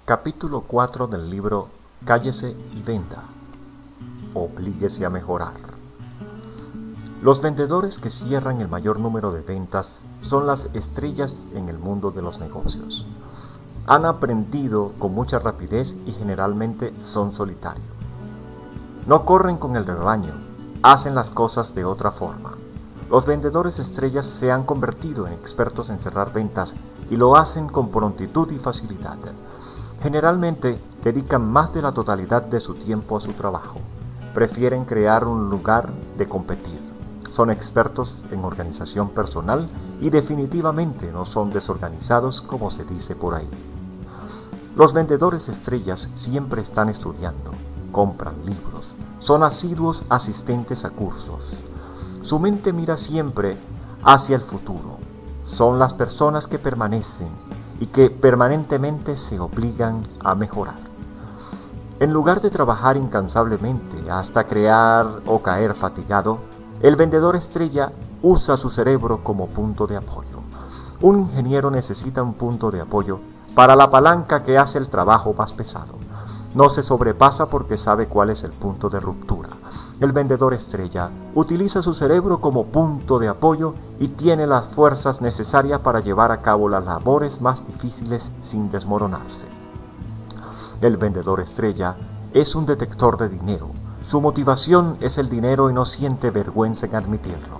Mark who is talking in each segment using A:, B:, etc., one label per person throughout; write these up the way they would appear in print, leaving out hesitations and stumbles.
A: Capítulo 4 del libro Cállese y venda. Oblíguese a mejorar. Los vendedores que cierran el mayor número de ventas son las estrellas en el mundo de los negocios. Han aprendido con mucha rapidez y generalmente son solitarios. No corren con el rebaño, hacen las cosas de otra forma. Los vendedores estrellas se han convertido en expertos en cerrar ventas y lo hacen con prontitud y facilidad. Generalmente dedican más de la totalidad de su tiempo a su trabajo. Prefieren crear un lugar de competir. Son expertos en organización personal y definitivamente no son desorganizados como se dice por ahí. Los vendedores estrellas siempre están estudiando, compran libros, son asiduos asistentes a cursos. Su mente mira siempre hacia el futuro. Son las personas que permanecen y que permanentemente se obligan a mejorar. En lugar de trabajar incansablemente hasta crear o caer fatigado, el vendedor estrella usa su cerebro como punto de apoyo. Un ingeniero necesita un punto de apoyo para la palanca que hace el trabajo más pesado. No se sobrepasa porque sabe cuál es el punto de ruptura. El vendedor estrella utiliza su cerebro como punto de apoyo y tiene las fuerzas necesarias para llevar a cabo las labores más difíciles sin desmoronarse. El vendedor estrella es un detector de dinero. Su motivación es el dinero y no siente vergüenza en admitirlo.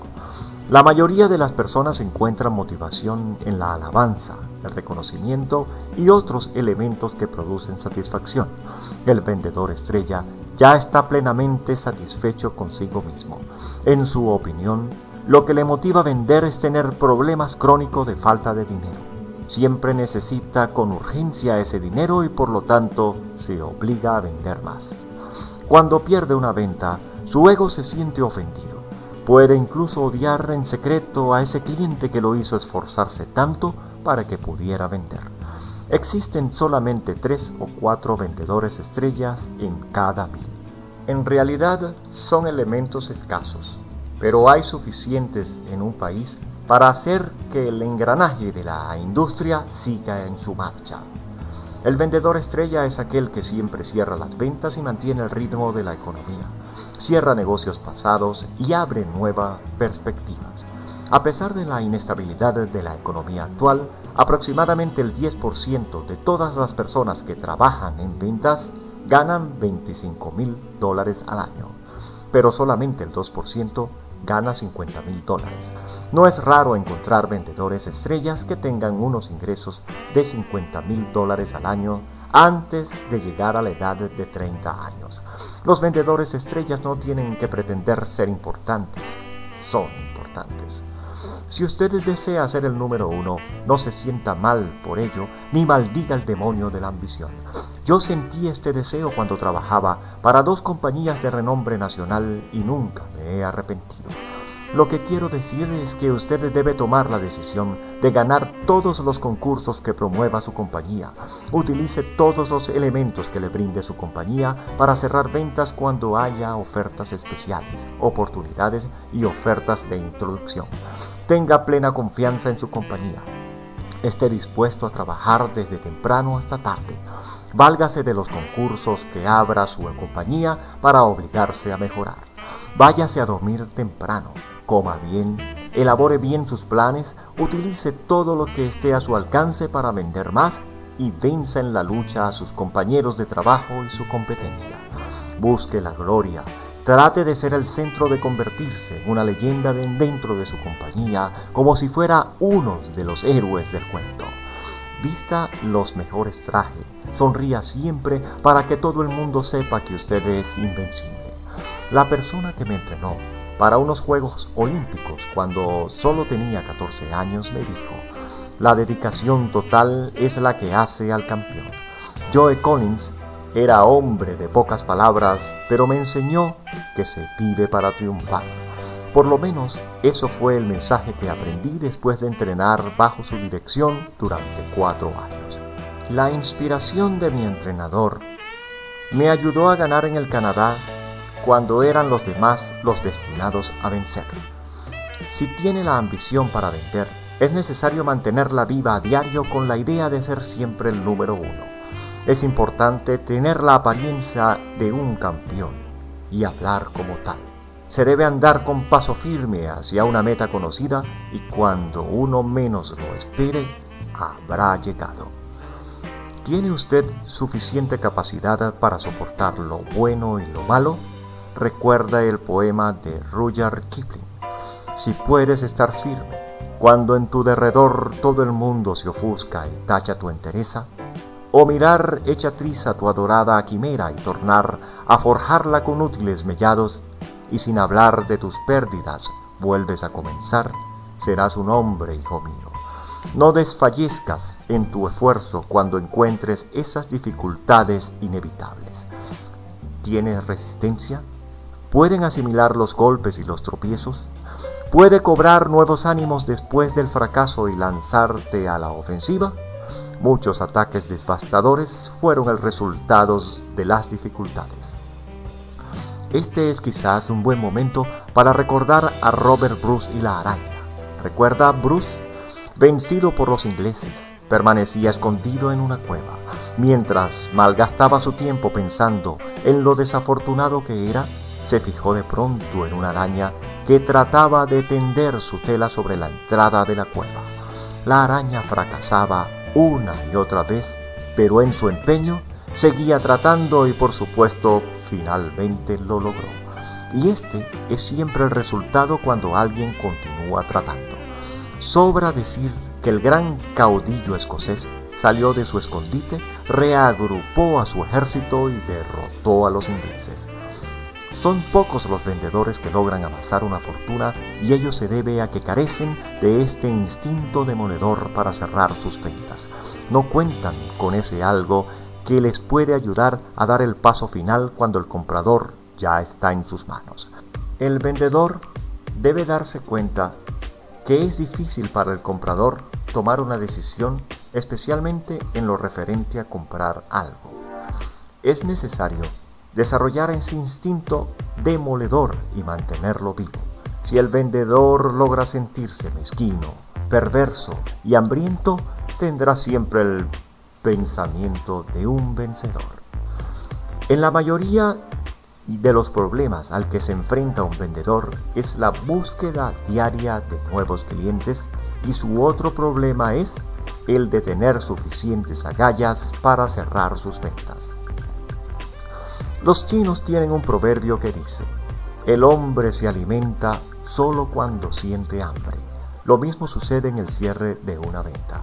A: La mayoría de las personas encuentran motivación en la alabanza, el reconocimiento y otros elementos que producen satisfacción. El vendedor estrella ya está plenamente satisfecho consigo mismo. En su opinión, lo que le motiva a vender es tener problemas crónicos de falta de dinero. Siempre necesita con urgencia ese dinero y por lo tanto se obliga a vender más. Cuando pierde una venta, su ego se siente ofendido. Puede incluso odiar en secreto a ese cliente que lo hizo esforzarse tanto para que pudiera vender. Existen solamente 3 o 4 vendedores estrellas en cada 1000. En realidad son elementos escasos, pero hay suficientes en un país para hacer que el engranaje de la industria siga en su marcha. El vendedor estrella es aquel que siempre cierra las ventas y mantiene el ritmo de la economía. Cierra negocios pasados y abre nuevas perspectivas. A pesar de la inestabilidad de la economía actual, aproximadamente el 10% de todas las personas que trabajan en ventas ganan $25,000 al año, pero solamente el 2% gana $50,000. No es raro encontrar vendedores estrellas que tengan unos ingresos de $50,000 al año antes de llegar a la edad de 30 años. Los vendedores estrellas no tienen que pretender ser importantes, son importantes. Si usted desea ser el número 1, no se sienta mal por ello, ni maldiga el demonio de la ambición. Yo sentí este deseo cuando trabajaba para 2 compañías de renombre nacional y nunca me he arrepentido. Lo que quiero decir es que usted debe tomar la decisión de ganar todos los concursos que promueva su compañía. Utilice todos los elementos que le brinde su compañía para cerrar ventas cuando haya ofertas especiales, oportunidades y ofertas de introducción. Tenga plena confianza en su compañía. Esté dispuesto a trabajar desde temprano hasta tarde. Válgase de los concursos que abra su compañía para obligarse a mejorar. Váyase a dormir temprano. Coma bien, elabore bien sus planes, utilice todo lo que esté a su alcance para vender más y venza en la lucha a sus compañeros de trabajo y su competencia. Busque la gloria, trate de ser el centro de convertirse en una leyenda dentro de su compañía como si fuera uno de los héroes del cuento. Vista los mejores trajes, sonría siempre para que todo el mundo sepa que usted es invencible. La persona que me entrenó para unos Juegos Olímpicos cuando solo tenía 14 años me dijo: la dedicación total es la que hace al campeón. Joe Collins era hombre de pocas palabras, pero me enseñó que se vive para triunfar. Por lo menos eso fue el mensaje que aprendí después de entrenar bajo su dirección durante 4 años. La inspiración de mi entrenador me ayudó a ganar en el Canadá cuando eran los demás los destinados a vencer. Si tiene la ambición para vender, es necesario mantenerla viva a diario con la idea de ser siempre el número 1. Es importante tener la apariencia de un campeón y hablar como tal. Se debe andar con paso firme hacia una meta conocida y cuando uno menos lo espere, habrá llegado. ¿Tiene usted suficiente capacidad para soportar lo bueno y lo malo? Recuerda el poema de Rudyard Kipling. Si puedes estar firme, cuando en tu derredor todo el mundo se ofusca y tacha tu entereza, o mirar hecha triza tu adorada quimera y tornar a forjarla con útiles mellados, y sin hablar de tus pérdidas vuelves a comenzar, serás un hombre, hijo mío. No desfallezcas en tu esfuerzo cuando encuentres esas dificultades inevitables. ¿Tienes resistencia? ¿Pueden asimilar los golpes y los tropiezos? ¿Puede cobrar nuevos ánimos después del fracaso y lanzarte a la ofensiva? Muchos ataques devastadores fueron el resultado de las dificultades. Este es quizás un buen momento para recordar a Robert Bruce y la araña. ¿Recuerda a Bruce? Vencido por los ingleses, permanecía escondido en una cueva. Mientras malgastaba su tiempo pensando en lo desafortunado que era, se fijó de pronto en una araña que trataba de tender su tela sobre la entrada de la cueva. La araña fracasaba una y otra vez, pero en su empeño seguía tratando y por supuesto finalmente lo logró. Y este es siempre el resultado cuando alguien continúa tratando. Sobra decir que el gran caudillo escocés salió de su escondite, reagrupó a su ejército y derrotó a los ingleses. Son pocos los vendedores que logran amasar una fortuna y ello se debe a que carecen de este instinto demoledor para cerrar sus ventas. No cuentan con ese algo que les puede ayudar a dar el paso final cuando el comprador ya está en sus manos. El vendedor debe darse cuenta que es difícil para el comprador tomar una decisión, especialmente en lo referente a comprar algo. Es necesario desarrollar ese instinto demoledor y mantenerlo vivo. Si el vendedor logra sentirse mezquino, perverso y hambriento, tendrá siempre el pensamiento de un vencedor. En la mayoría de los problemas al que se enfrenta un vendedor es la búsqueda diaria de nuevos clientes y su otro problema es el de tener suficientes agallas para cerrar sus ventas. Los chinos tienen un proverbio que dice: el hombre se alimenta solo cuando siente hambre. Lo mismo sucede en el cierre de una venta.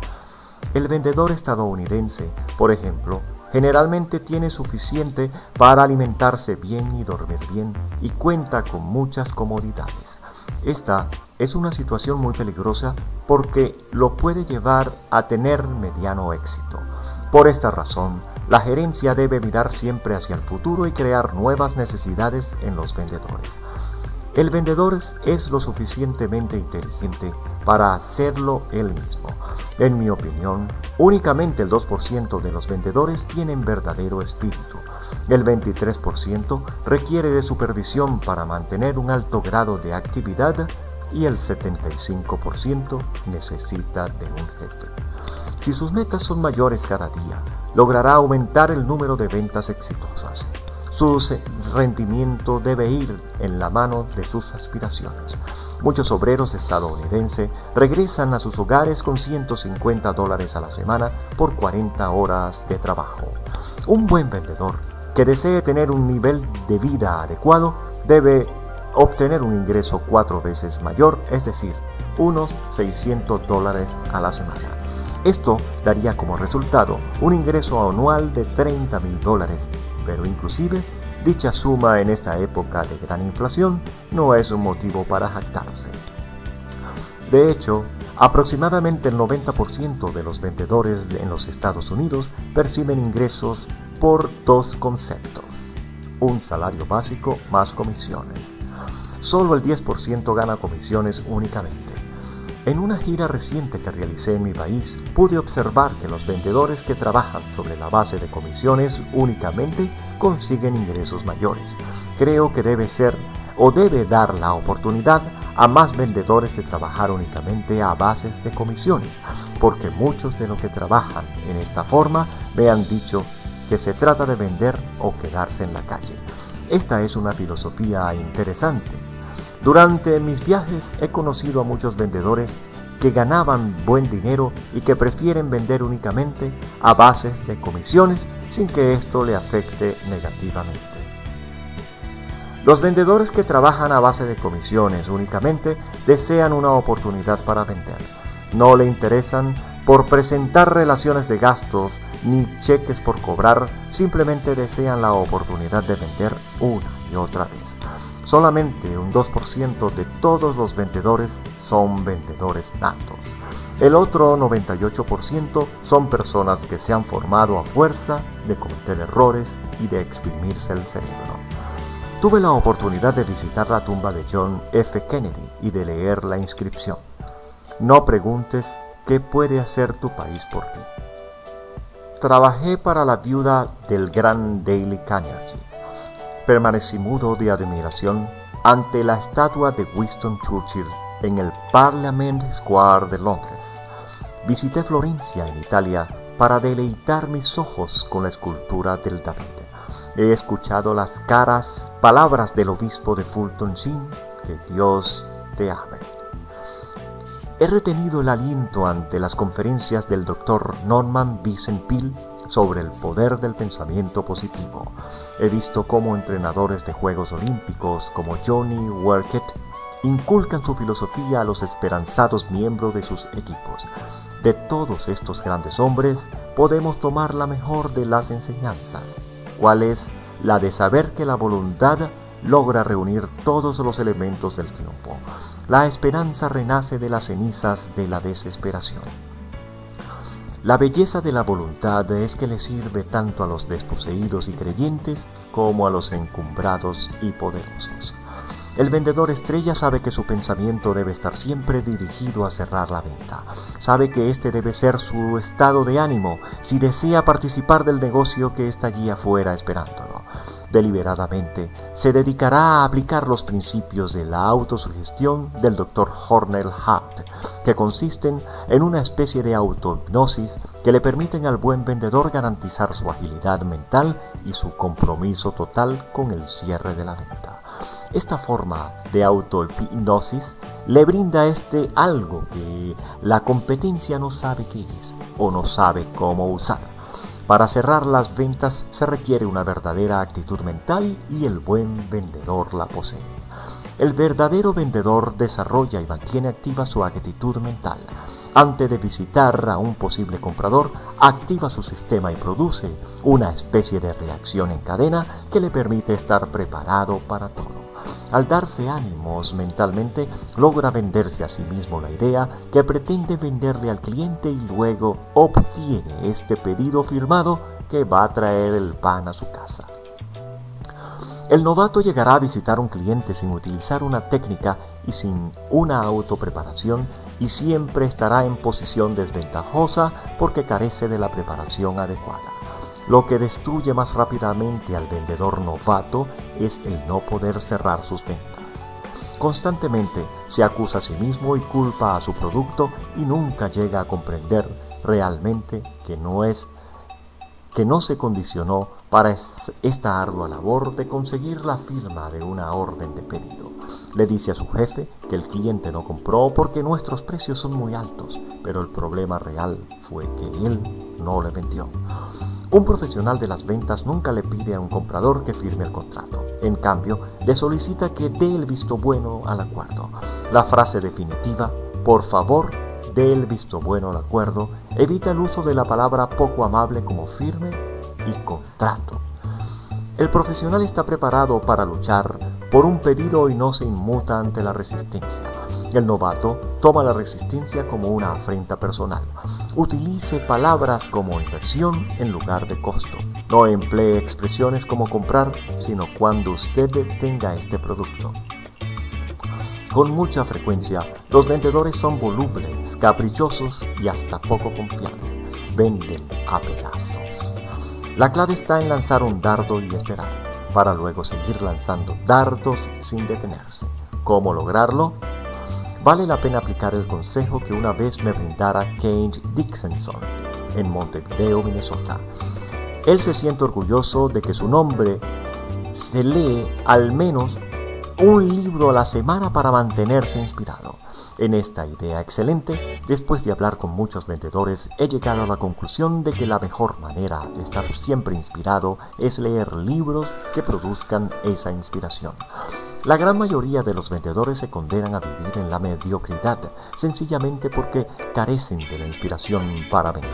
A: El vendedor estadounidense, por ejemplo, generalmente tiene suficiente para alimentarse bien y dormir bien y cuenta con muchas comodidades. Esta es una situación muy peligrosa porque lo puede llevar a tener mediano éxito. Por esta razón, la gerencia debe mirar siempre hacia el futuro y crear nuevas necesidades en los vendedores. El vendedor es lo suficientemente inteligente para hacerlo él mismo. En mi opinión, únicamente el 2% de los vendedores tienen verdadero espíritu. El 23% requiere de supervisión para mantener un alto grado de actividad y el 75% necesita de un jefe. Si sus metas son mayores cada día, logrará aumentar el número de ventas exitosas. Su rendimiento debe ir en la mano de sus aspiraciones. Muchos obreros estadounidenses regresan a sus hogares con $150 a la semana por 40 horas de trabajo. Un buen vendedor que desee tener un nivel de vida adecuado debe obtener un ingreso 4 veces mayor, es decir, unos $600 a la semana. Esto daría como resultado un ingreso anual de $30,000, pero inclusive dicha suma en esta época de gran inflación no es un motivo para jactarse. De hecho, aproximadamente el 90% de los vendedores en los Estados Unidos perciben ingresos por dos conceptos: un salario básico más comisiones. Solo el 10% gana comisiones únicamente. En una gira reciente que realicé en mi país, pude observar que los vendedores que trabajan sobre la base de comisiones únicamente consiguen ingresos mayores. Creo que debe dar la oportunidad a más vendedores de trabajar únicamente a bases de comisiones, porque muchos de los que trabajan en esta forma me han dicho que se trata de vender o quedarse en la calle. Esta es una filosofía interesante. Durante mis viajes he conocido a muchos vendedores que ganaban buen dinero y que prefieren vender únicamente a base de comisiones sin que esto le afecte negativamente. Los vendedores que trabajan a base de comisiones únicamente desean una oportunidad para vender. No le interesan por presentar relaciones de gastos ni cheques por cobrar, simplemente desean la oportunidad de vender una y otra vez. Solamente un 2% de todos los vendedores son vendedores natos. El otro 98% son personas que se han formado a fuerza de cometer errores y de exprimirse el cerebro. Tuve la oportunidad de visitar la tumba de John F. Kennedy y de leer la inscripción: "No preguntes qué puede hacer tu país por ti". Trabajé para la viuda del gran Dale Carnegie. Permanecí mudo de admiración ante la estatua de Winston Churchill en el Parliament Square de Londres. Visité Florencia, en Italia, para deleitar mis ojos con la escultura del David. He escuchado las caras palabras del obispo de Fulton Sheen: "Que Dios te ame". He retenido el aliento ante las conferencias del Dr. Norman Vincent Peale sobre el poder del pensamiento positivo. He visto cómo entrenadores de Juegos Olímpicos como Johnny Workett inculcan su filosofía a los esperanzados miembros de sus equipos. De todos estos grandes hombres podemos tomar la mejor de las enseñanzas, ¿cuál es? La de saber que la voluntad logra reunir todos los elementos del triunfo. La esperanza renace de las cenizas de la desesperación. La belleza de la voluntad es que le sirve tanto a los desposeídos y creyentes como a los encumbrados y poderosos. El vendedor estrella sabe que su pensamiento debe estar siempre dirigido a cerrar la venta. Sabe que este debe ser su estado de ánimo si desea participar del negocio que está allí afuera esperándolo. Deliberadamente se dedicará a aplicar los principios de la autosugestión del Dr. Hornell Hart, que consisten en una especie de autohipnosis que le permiten al buen vendedor garantizar su agilidad mental y su compromiso total con el cierre de la venta. Esta forma de autohipnosis le brinda a este algo que la competencia no sabe qué es o no sabe cómo usar. Para cerrar las ventas se requiere una verdadera actitud mental y el buen vendedor la posee. El verdadero vendedor desarrolla y mantiene activa su actitud mental. Antes de visitar a un posible comprador, activa su sistema y produce una especie de reacción en cadena que le permite estar preparado para todo. Al darse ánimos mentalmente, logra venderse a sí mismo la idea que pretende venderle al cliente y luego obtiene este pedido firmado que va a traer el pan a su casa. El novato llegará a visitar a un cliente sin utilizar una técnica y sin una autopreparación y siempre estará en posición desventajosa porque carece de la preparación adecuada. Lo que destruye más rápidamente al vendedor novato es el no poder cerrar sus ventas. Constantemente se acusa a sí mismo y culpa a su producto y nunca llega a comprender realmente que no se condicionó para esta ardua labor de conseguir la firma de una orden de pedido. Le dice a su jefe que el cliente no compró porque nuestros precios son muy altos, pero el problema real fue que él no le vendió. Un profesional de las ventas nunca le pide a un comprador que firme el contrato. En cambio, le solicita que dé el visto bueno al acuerdo. La frase definitiva, "por favor, dé el visto bueno al acuerdo", evita el uso de la palabra poco amable como firme y contrato. El profesional está preparado para luchar por un pedido y no se inmuta ante la resistencia. El novato toma la resistencia como una afrenta personal. Utilice palabras como inversión en lugar de costo. No emplee expresiones como comprar, sino cuando usted tenga este producto. Con mucha frecuencia, los vendedores son volubles, caprichosos y hasta poco confiables. Venden a pedazos. La clave está en lanzar un dardo y esperar, para luego seguir lanzando dardos sin detenerse. ¿Cómo lograrlo? Vale la pena aplicar el consejo que una vez me brindara Kate Dickinson en Montevideo, Minnesota. Él se siente orgulloso de que su nombre se lee al menos un libro a la semana para mantenerse inspirado. En esta idea excelente, después de hablar con muchos vendedores, he llegado a la conclusión de que la mejor manera de estar siempre inspirado es leer libros que produzcan esa inspiración. La gran mayoría de los vendedores se condenan a vivir en la mediocridad, sencillamente porque carecen de la inspiración para vender.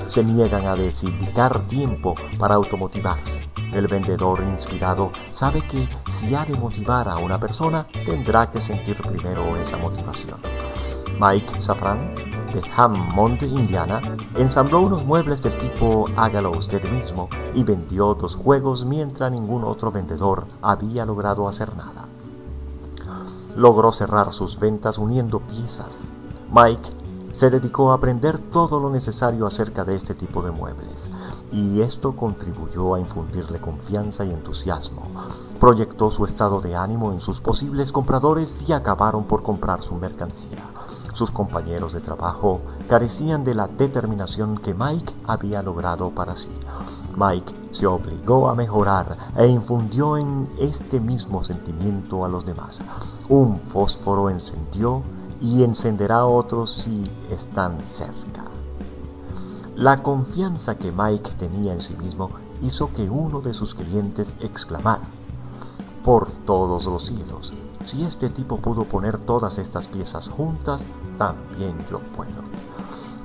A: Se niegan a dedicar tiempo para automotivarse. El vendedor inspirado sabe que si ha de motivar a una persona, tendrá que sentir primero esa motivación. Mike Safran, de Hammond, Indiana, ensambló unos muebles del tipo hágalo usted mismo y vendió 2 juegos mientras ningún otro vendedor había logrado hacer nada. Logró cerrar sus ventas uniendo piezas. Mike se dedicó a aprender todo lo necesario acerca de este tipo de muebles, y esto contribuyó a infundirle confianza y entusiasmo. Proyectó su estado de ánimo en sus posibles compradores y acabaron por comprar su mercancía. Sus compañeros de trabajo carecían de la determinación que Mike había logrado para sí. Mike se obligó a mejorar e infundió en este mismo sentimiento a los demás. Un fósforo encendió y encenderá otros si están cerca. La confianza que Mike tenía en sí mismo hizo que uno de sus clientes exclamara: «Por todos los cielos, si este tipo pudo poner todas estas piezas juntas, también yo puedo».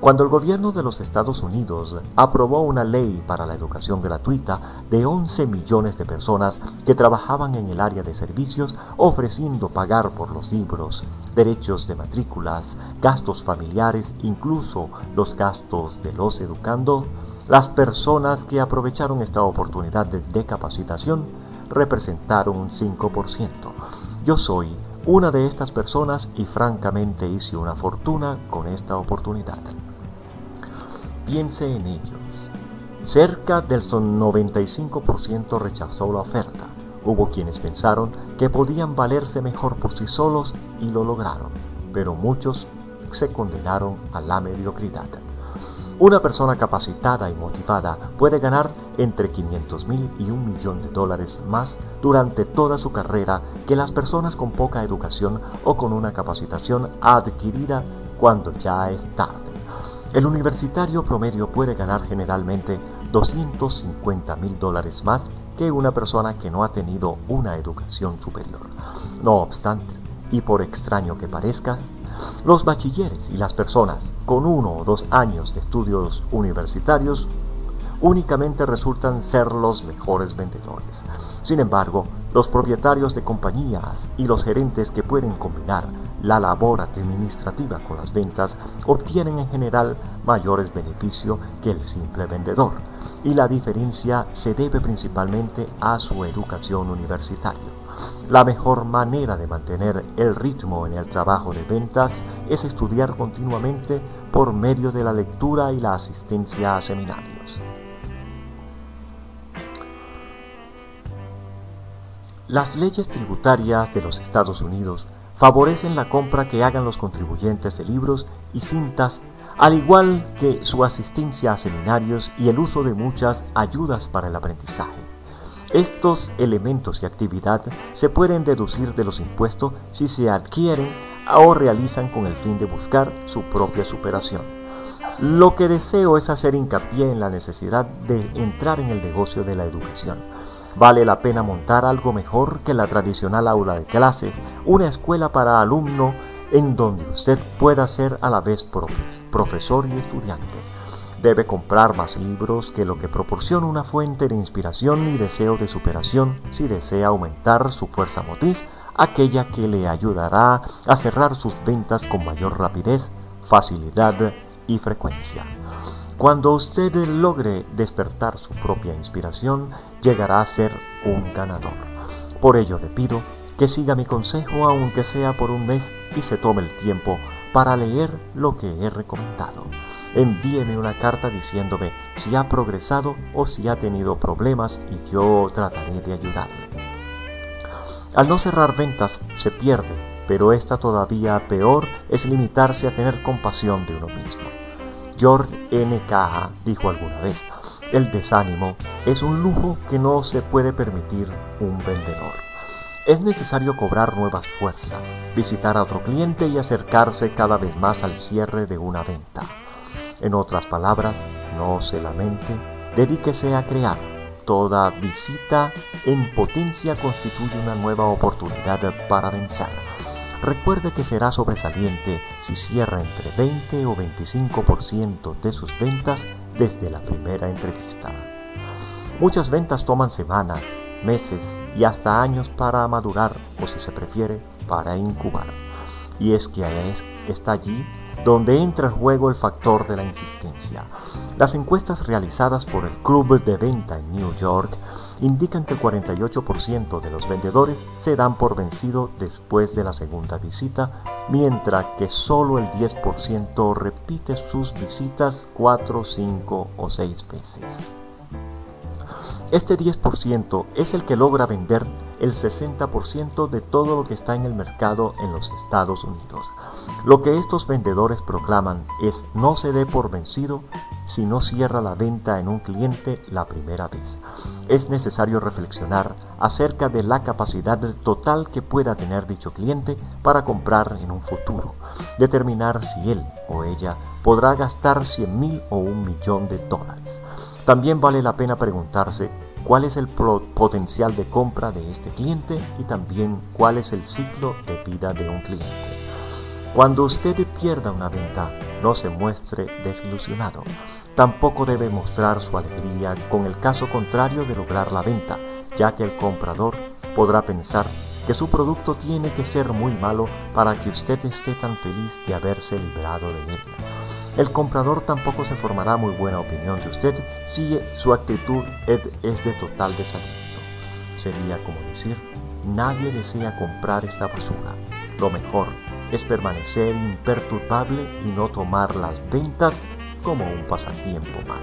A: Cuando el gobierno de los Estados Unidos aprobó una ley para la educación gratuita de 11 millones de personas que trabajaban en el área de servicios, ofreciendo pagar por los libros, derechos de matrículas, gastos familiares, incluso los gastos de los educando, las personas que aprovecharon esta oportunidad de capacitación representaron un 5%. Yo soy una de estas personas y francamente hice una fortuna con esta oportunidad. Piense en ellos. Cerca del 95% rechazó la oferta. Hubo quienes pensaron que podían valerse mejor por sí solos y lo lograron, pero muchos se condenaron a la mediocridad. Una persona capacitada y motivada puede ganar entre $500,000 y $1,000,000 más durante toda su carrera que las personas con poca educación o con una capacitación adquirida cuando ya es tarde. El universitario promedio puede ganar generalmente $250,000 más que una persona que no ha tenido una educación superior. No obstante, y por extraño que parezca, los bachilleres y las personas con 1 o 2 años de estudios universitarios únicamente resultan ser los mejores vendedores. Sin embargo, los propietarios de compañías y los gerentes que pueden combinar la labor administrativa con las ventas obtienen en general mayores beneficios que el simple vendedor, y la diferencia se debe principalmente a su educación universitaria. La mejor manera de mantener el ritmo en el trabajo de ventas es estudiar continuamente por medio de la lectura y la asistencia a seminarios. Las leyes tributarias de los Estados Unidos favorecen la compra que hagan los contribuyentes de libros y cintas, al igual que su asistencia a seminarios y el uso de muchas ayudas para el aprendizaje. Estos elementos y actividad se pueden deducir de los impuestos si se adquieren o realizan con el fin de buscar su propia superación. Lo que deseo es hacer hincapié en la necesidad de entrar en el negocio de la educación. Vale la pena montar algo mejor que la tradicional aula de clases, una escuela para alumno en donde usted pueda ser a la vez profesor y estudiante. Debe comprar más libros, que lo que proporciona una fuente de inspiración y deseo de superación si desea aumentar su fuerza motriz, aquella que le ayudará a cerrar sus ventas con mayor rapidez, facilidad y frecuencia. Cuando usted logre despertar su propia inspiración, llegará a ser un ganador. Por ello le pido que siga mi consejo aunque sea por un mes y se tome el tiempo para leer lo que he recomendado. Envíeme una carta diciéndome si ha progresado o si ha tenido problemas y yo trataré de ayudarle. Al no cerrar ventas se pierde, pero esta todavía peor es limitarse a tener compasión de uno mismo. George N. Caha dijo alguna vez: El desánimo es un lujo que no se puede permitir un vendedor. Es necesario cobrar nuevas fuerzas, visitar a otro cliente y acercarse cada vez más al cierre de una venta. En otras palabras, no se lamente, dedíquese a crear. Toda visita en potencia constituye una nueva oportunidad para vencer. Recuerde que será sobresaliente si cierra entre 20 o 25% de sus ventas desde la primera entrevista. Muchas ventas toman semanas, meses y hasta años para madurar o, si se prefiere, para incubar. Y es que está allí donde entra en juego el factor de la insistencia. Las encuestas realizadas por el Club de Venta en New York indican que el 48% de los vendedores se dan por vencido después de la segunda visita, mientras que solo el 10% repite sus visitas 4, 5 o 6 veces. Este 10% es el que logra vender el 60% de todo lo que está en el mercado en los Estados Unidos. Lo que estos vendedores proclaman es: no se dé por vencido si no cierra la venta en un cliente la primera vez. Es necesario reflexionar acerca de la capacidad total que pueda tener dicho cliente para comprar en un futuro, determinar si él o ella podrá gastar $100,000 o $1,000,000. También vale la pena preguntarse cuál es el potencial de compra de este cliente y también cuál es el ciclo de vida de un cliente. Cuando usted pierda una venta, no se muestre desilusionado. Tampoco debe mostrar su alegría con el caso contrario de lograr la venta, ya que el comprador podrá pensar que su producto tiene que ser muy malo para que usted esté tan feliz de haberse librado de él. El comprador tampoco se formará muy buena opinión de usted si su actitud es de total desaliento. Sería como decir: nadie desea comprar esta basura. Lo mejor es permanecer imperturbable y no tomar las ventas como un pasatiempo más.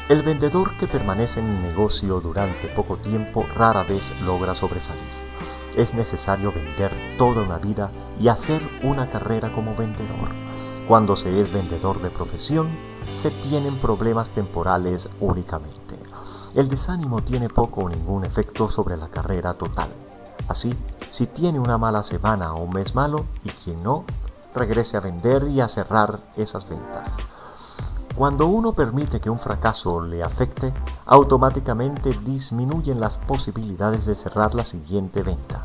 A: El vendedor que permanece en el negocio durante poco tiempo rara vez logra sobresalir. Es necesario vender toda una vida y hacer una carrera como vendedor. Cuando se es vendedor de profesión, se tienen problemas temporales únicamente. El desánimo tiene poco o ningún efecto sobre la carrera total. Así, si tiene una mala semana o un mes malo, y quien no, regrese a vender y a cerrar esas ventas. Cuando uno permite que un fracaso le afecte, automáticamente disminuyen las posibilidades de cerrar la siguiente venta.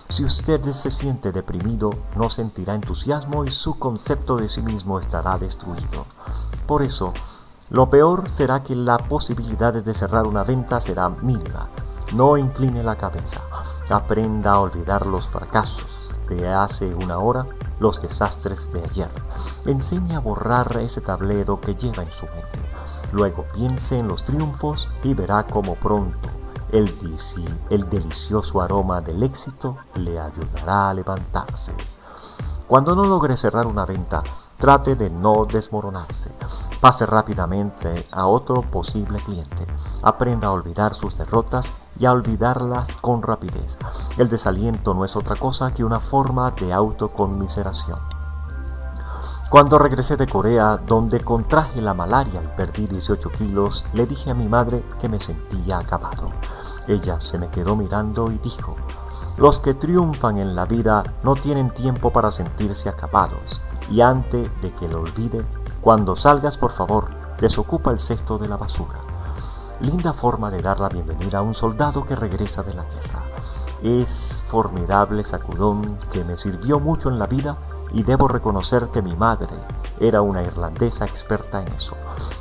A: Si usted se siente deprimido, no sentirá entusiasmo y su concepto de sí mismo estará destruido. Por eso, lo peor será que la posibilidad de cerrar una venta será mínima. No incline la cabeza. Aprenda a olvidar los fracasos de hace una hora, los desastres de ayer. Enseñe a borrar ese tablero que lleva en su mente. Luego piense en los triunfos y verá cómo pronto el delicioso aroma del éxito le ayudará a levantarse. Cuando no logre cerrar una venta, trate de no desmoronarse. Pase rápidamente a otro posible cliente. Aprenda a olvidar sus derrotas y a olvidarlas con rapidez. El desaliento no es otra cosa que una forma de autoconmiseración. Cuando regresé de Corea, donde contraje la malaria y perdí 18 kilos, le dije a mi madre que me sentía acabado. Ella se me quedó mirando y dijo: los que triunfan en la vida no tienen tiempo para sentirse acabados. Y antes de que lo olvide, cuando salgas, por favor, desocupa el cesto de la basura. Linda forma de dar la bienvenida a un soldado que regresa de la guerra. Es formidable sacudón que me sirvió mucho en la vida, y debo reconocer que mi madre era una irlandesa experta en eso.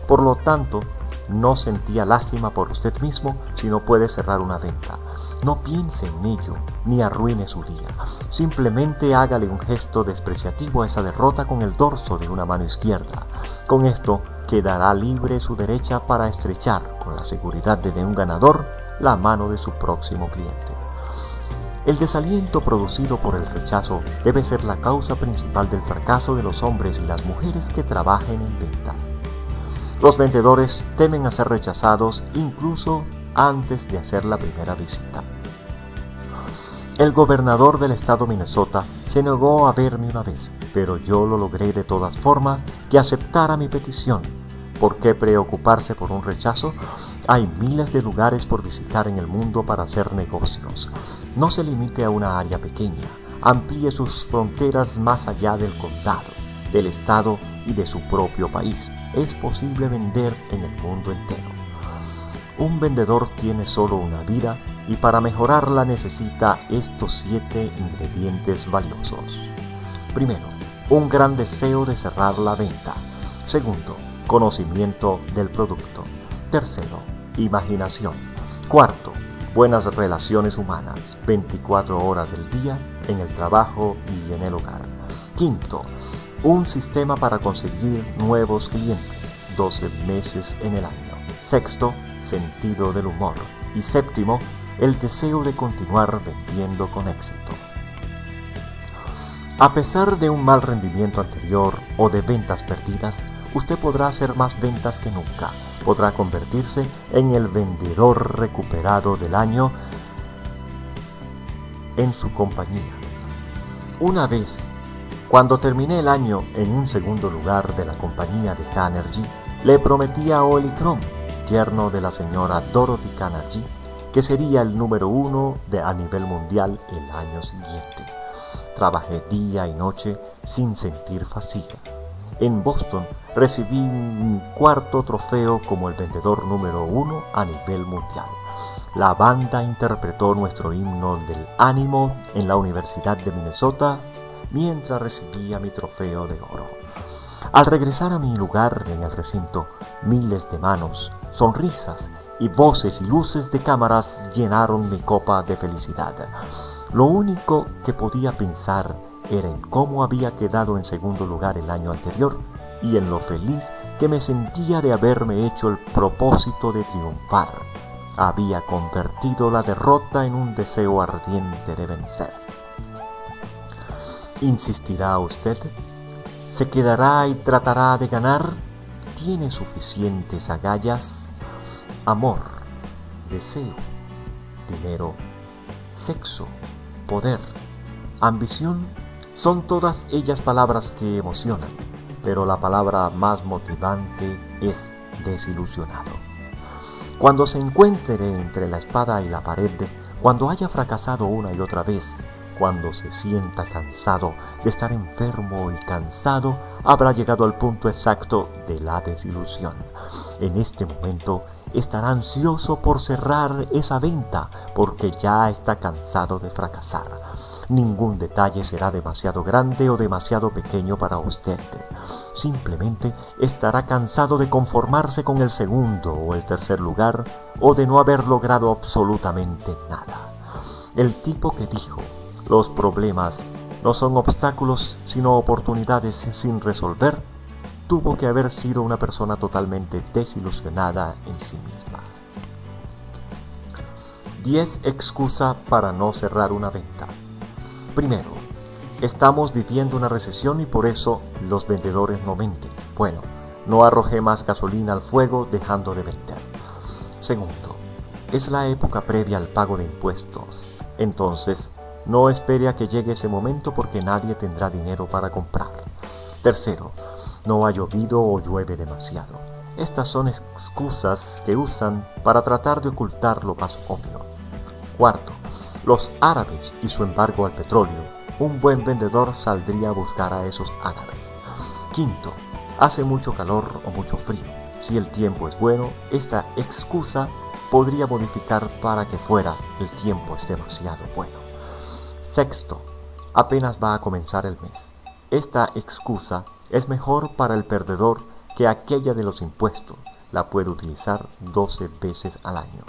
A: Por lo tanto, no sentía lástima por usted mismo si no puede cerrar una venta. No piense en ello, ni arruine su día. Simplemente hágale un gesto despreciativo a esa derrota con el dorso de una mano izquierda. Con esto quedará libre su derecha para estrechar, con la seguridad de un ganador, la mano de su próximo cliente. El desaliento producido por el rechazo debe ser la causa principal del fracaso de los hombres y las mujeres que trabajen en venta. Los vendedores temen a ser rechazados incluso antes de hacer la primera visita. El gobernador del estado Minnesota se negó a verme una vez, pero yo lo logré de todas formas que aceptara mi petición. ¿Por qué preocuparse por un rechazo? Hay miles de lugares por visitar en el mundo para hacer negocios. No se limite a una área pequeña. Amplíe sus fronteras más allá del condado, del estado y de su propio país. Es posible vender en el mundo entero. Un vendedor tiene solo una vida y para mejorarla necesita estos 7 ingredientes valiosos. Primero, un gran deseo de cerrar la venta. Segundo, conocimiento del producto. Tercero, imaginación. Cuarto, buenas relaciones humanas, 24 horas del día en el trabajo y en el hogar. Quinto, un sistema para conseguir nuevos clientes, 12 meses en el año. Sexto, sentido del humor. Y séptimo, el deseo de continuar vendiendo con éxito. A pesar de un mal rendimiento anterior o de ventas perdidas, usted podrá hacer más ventas que nunca. Podrá convertirse en el vendedor recuperado del año en su compañía. Una vez, cuando terminé el año en un segundo lugar de la compañía de Carnegie, le prometí a Ollie Crum, yerno de la señora Dorothy Carnegie, que sería el número 1 a nivel mundial el año siguiente. Trabajé día y noche sin sentir fatiga. En Boston recibí mi 4º trofeo como el vendedor número 1 a nivel mundial. La banda interpretó nuestro himno del ánimo en la Universidad de Minnesota mientras recibía mi trofeo de oro. Al regresar a mi lugar en el recinto, miles de manos, sonrisas y voces y luces de cámaras llenaron mi copa de felicidad. Lo único que podía pensar era en cómo había quedado en segundo lugar el año anterior y en lo feliz que me sentía de haberme hecho el propósito de triunfar. Había convertido la derrota en un deseo ardiente de vencer. ¿Insistirá usted? ¿Se quedará y tratará de ganar? ¿Tiene suficientes agallas? Amor, deseo, dinero, sexo, poder, ambición, son todas ellas palabras que emocionan, pero la palabra más motivante es desilusionado. Cuando se encuentre entre la espada y la pared, cuando haya fracasado una y otra vez, cuando se sienta cansado de estar enfermo y cansado, habrá llegado al punto exacto de la desilusión. En este momento estará ansioso por cerrar esa venta porque ya está cansado de fracasar. Ningún detalle será demasiado grande o demasiado pequeño para usted. Simplemente estará cansado de conformarse con el segundo o el tercer lugar o de no haber logrado absolutamente nada. El tipo que dijo, los problemas no son obstáculos sino oportunidades sin resolver, tuvo que haber sido una persona totalmente desilusionada en sí misma. 10 excusas para no cerrar una venta. Primero, estamos viviendo una recesión y por eso los vendedores no venden. Bueno, no arrojé más gasolina al fuego dejando de vender. Segundo, es la época previa al pago de impuestos. Entonces, no espere a que llegue ese momento porque nadie tendrá dinero para comprar. Tercero, no ha llovido o llueve demasiado. Estas son excusas que usan para tratar de ocultar lo más obvio. Cuarto, los árabes y su embargo al petróleo. Un buen vendedor saldría a buscar a esos árabes. Quinto, hace mucho calor o mucho frío. Si el tiempo es bueno, esta excusa podría modificar para que fuera el tiempo es demasiado bueno. Sexto, apenas va a comenzar el mes. Esta excusa es mejor para el perdedor que aquella de los impuestos. La puede utilizar 12 veces al año.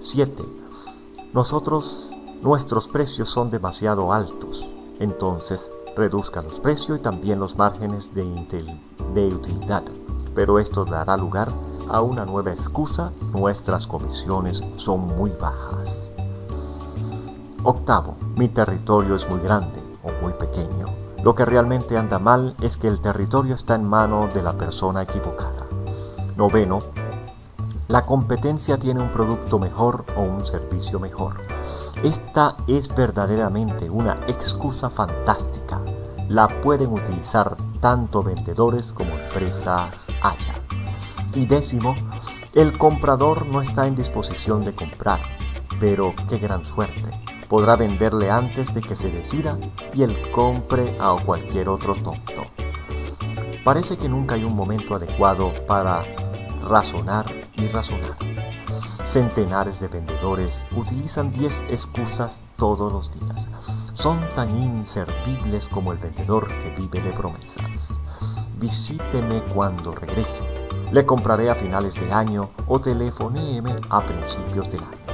A: 7. Nuestros precios son demasiado altos. Entonces, reduzca los precios y también los márgenes de utilidad. Pero esto dará lugar a una nueva excusa. Nuestras comisiones son muy bajas. Octavo, mi territorio es muy grande o muy pequeño. Lo que realmente anda mal es que el territorio está en manos de la persona equivocada. Noveno, la competencia tiene un producto mejor o un servicio mejor. Esta es verdaderamente una excusa fantástica. La pueden utilizar tanto vendedores como empresas haya. Y décimo, el comprador no está en disposición de comprar, pero qué gran suerte. Podrá venderle antes de que se decida y él compre a cualquier otro tonto. Parece que nunca hay un momento adecuado para razonar y razonar. Centenares de vendedores utilizan 10 excusas todos los días. Son tan inservibles como el vendedor que vive de promesas. Visíteme cuando regrese. Le compraré a finales de año o telefonéeme a principios del año.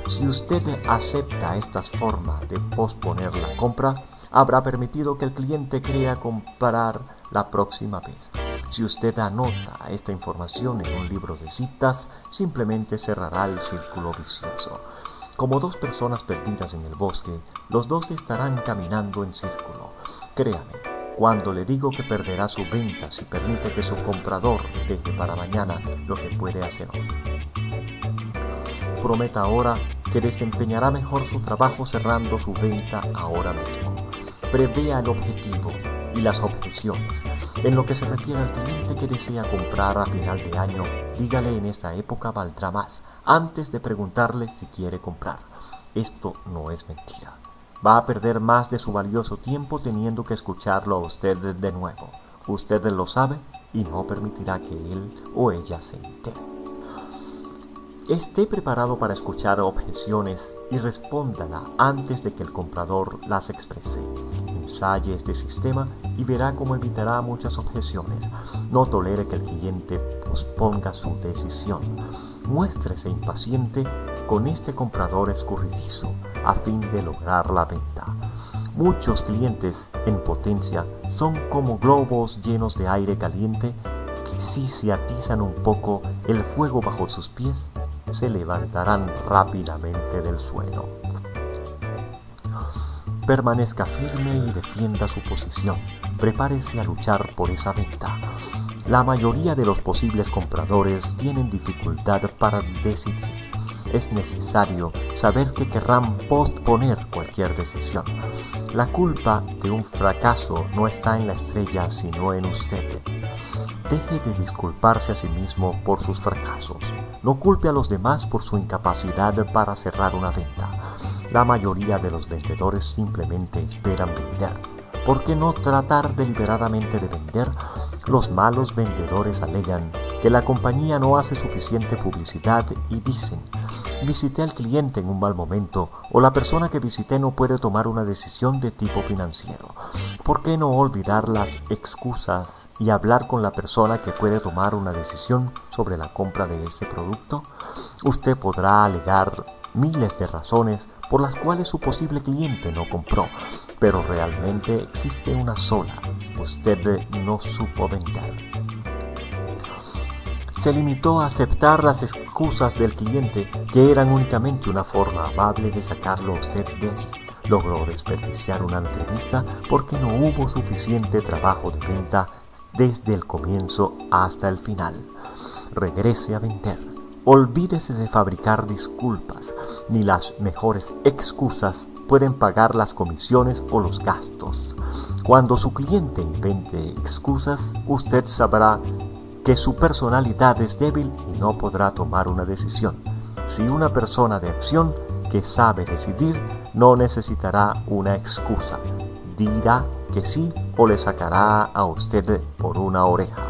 A: Si usted acepta estas formas de posponer la compra, habrá permitido que el cliente crea comprar la próxima vez. Si usted anota esta información en un libro de citas, simplemente cerrará el círculo vicioso. Como dos personas perdidas en el bosque, los dos estarán caminando en círculo. Créame, cuando le digo que perderá su venta si permite que su comprador deje para mañana lo que puede hacer hoy. Prometa ahora que desempeñará mejor su trabajo cerrando su venta ahora mismo. Prevea el objetivo y las objeciones. En lo que se refiere al cliente que desea comprar a final de año, dígale en esta época valdrá más, antes de preguntarle si quiere comprar. Esto no es mentira. Va a perder más de su valioso tiempo teniendo que escucharlo a usted de nuevo. Usted lo sabe y no permitirá que él o ella se entere. Esté preparado para escuchar objeciones y respóndala antes de que el comprador las exprese. Ensaye este sistema y verá cómo evitará muchas objeciones. No tolere que el cliente posponga su decisión. Muéstrese impaciente con este comprador escurridizo a fin de lograr la venta. Muchos clientes en potencia son como globos llenos de aire caliente que si se atizan un poco el fuego bajo sus pies, se levantarán rápidamente del suelo. Permanezca firme y defienda su posición. Prepárese a luchar por esa venta. La mayoría de los posibles compradores tienen dificultad para decidir. Es necesario saber que querrán posponer cualquier decisión. La culpa de un fracaso no está en la estrella, sino en usted. Deje de disculparse a sí mismo por sus fracasos. No culpe a los demás por su incapacidad para cerrar una venta. La mayoría de los vendedores simplemente esperan vender. ¿Por qué no tratar deliberadamente de vender? Los malos vendedores alegan que la compañía no hace suficiente publicidad y dicen: visité al cliente en un mal momento o la persona que visité no puede tomar una decisión de tipo financiero. ¿Por qué no olvidar las excusas y hablar con la persona que puede tomar una decisión sobre la compra de este producto? Usted podrá alegar miles de razones por las cuales su posible cliente no compró, pero realmente existe una sola: usted no supo vender. Se limitó a aceptar las excusas del cliente, que eran únicamente una forma amable de sacarlo a usted de allí. Logró desperdiciar una entrevista porque no hubo suficiente trabajo de venta desde el comienzo hasta el final. Regrese a vender. Olvídese de fabricar disculpas. Ni las mejores excusas pueden pagar las comisiones o los gastos. Cuando su cliente invente excusas, usted sabrá que su personalidad es débil y no podrá tomar una decisión. Si una persona de acción que sabe decidir no necesitará una excusa, dirá que sí o le sacará a usted por una oreja.